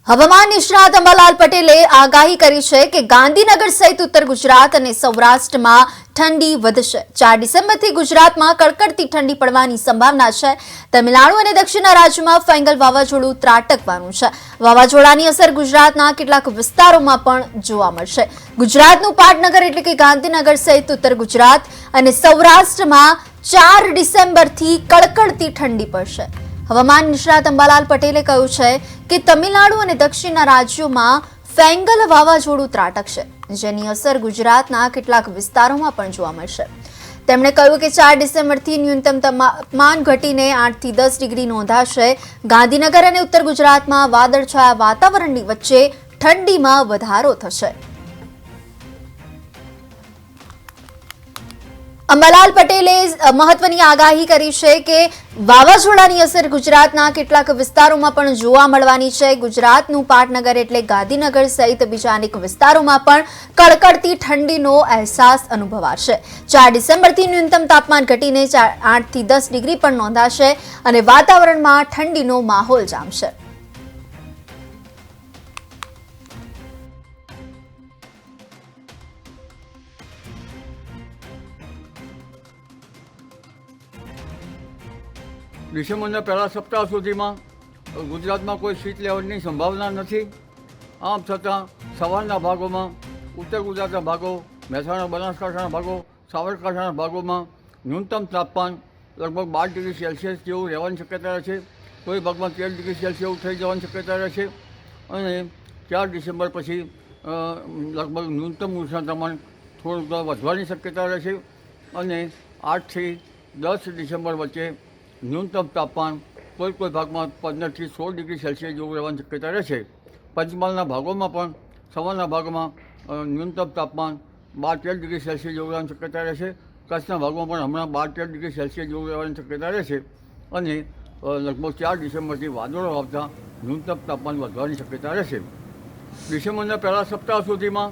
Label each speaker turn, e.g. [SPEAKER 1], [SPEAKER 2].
[SPEAKER 1] હવામાન નિષ્ણાત અંબાલાલ પટેલે આગાહી કરી છે કે ગાંધીનગર સહિત ઉત્તર ગુજરાત અને સૌરાષ્ટ્રમાં ઠંડી વધશે। 4 ડિસેમ્બરથી ગુજરાતમાં કડકડતી ઠંડી પડવાની સંભાવના છે। તમિલનાડુ અને દક્ષિણના રાજ્યોમાં ફેંગલ વાવાઝોડું ત્રાટકવાનું છે। વાવાઝોડાની અસર ગુજરાતના કેટલાક વિસ્તારોમાં પણ જોવા મળશે। ગુજરાતનું પાટનગર એટલે કે ગાંધીનગર સહિત ઉત્તર ગુજરાત અને સૌરાષ્ટ્રમાં 4 ડિસેમ્બરથી કડકડતી ઠંડી પડશે। હવામાન નિષ્ણાત અંબાલાલ પટેલે કહ્યું છે કે તમિલનાડુ અને દક્ષિણના રાજ્યોમાં ફેંગલ વાવાઝોડું ત્રાટકશે, જેની અસર ગુજરાતના કેટલાક વિસ્તારોમાં પણ જોવા મળશે। તેમણે કહ્યું કે 4 ડિસેમ્બરથી ન્યૂનતમ તાપમાન ઘટીને 8 થી 10 ડિગ્રી નોંધાશે। ગાંધીનગર અને ઉત્તર ગુજરાતમાં વાદળછાયા વાતાવરણની વચ્ચે ઠંડીમાં વધારો થશે। અંબાલાલ પટેલે મહત્વની આગાહી કરી છે કે વાવાઝોડાની અસર ગુજરાતના કેટલાક વિસ્તારોમાં પણ જોવા મળવાની છે। ગુજરાતનું પાટનગર એટલે ગાંધીનગર સહિત બીજા અનેક વિસ્તારોમાં પણ કડકડતી ઠંડીનો અહેસાસ અનુભવાશે। 4 ડિસેમ્બરથી ન્યૂનતમ તાપમાન ઘટીને 8 થી 10 ડિગ્રી પણ નોંધાશે અને વાતાવરણમાં ઠંડીનો માહોલ જામશે।
[SPEAKER 2] ડિસેમ્બરના પહેલા સપ્તાહ સુધીમાં ગુજરાતમાં કોઈ શીત લહેરની સંભાવના નથી। આમ છતાં સવારના ભાગોમાં ઉત્તર ગુજરાતના ભાગો, મહેસાણા બનાસકાંઠાના ભાગો, સાબરકાંઠાના ભાગોમાં ન્યૂનતમ તાપમાન લગભગ 12 ડિગ્રી સેલ્સિયસ જેવું રહેવાની શક્યતા રહેશે। કોઈ ભાગમાં 13 ડિગ્રી સેલ્સિયસ જેવું થઈ જવાની શક્યતા રહેશે અને 4 ડિસેમ્બર પછી લગભગ ન્યૂનતમ ઉષ્ણતામાન તાપમાન થોડુંક વધવાની શક્યતા રહેશે અને 8 થી 10 ડિસેમ્બર વચ્ચે ન્યૂનતમ તાપમાન કોઈ ભાગમાં 15 થી 16 ડિગ્રી સેલ્સિયસ જેવું રહેવાની શક્યતા રહેશે। પંચમહાલના ભાગોમાં પણ સવારના ભાગમાં ન્યૂનતમ તાપમાન 12-13 ડિગ્રી સેલ્સિયસ જેવું રહેવાની શક્યતા રહેશે। કચ્છના ભાગમાં પણ હમણાં 12-13 ડિગ્રી સેલ્સિયસ જેવું રહેવાની શક્યતા રહેશે અને લગભગ 4 ડિસેમ્બરથી વાદળો આવતા ન્યૂનતમ તાપમાન વધવાની શક્યતા રહેશે। ડિસેમ્બરના પહેલા સપ્તાહ સુધીમાં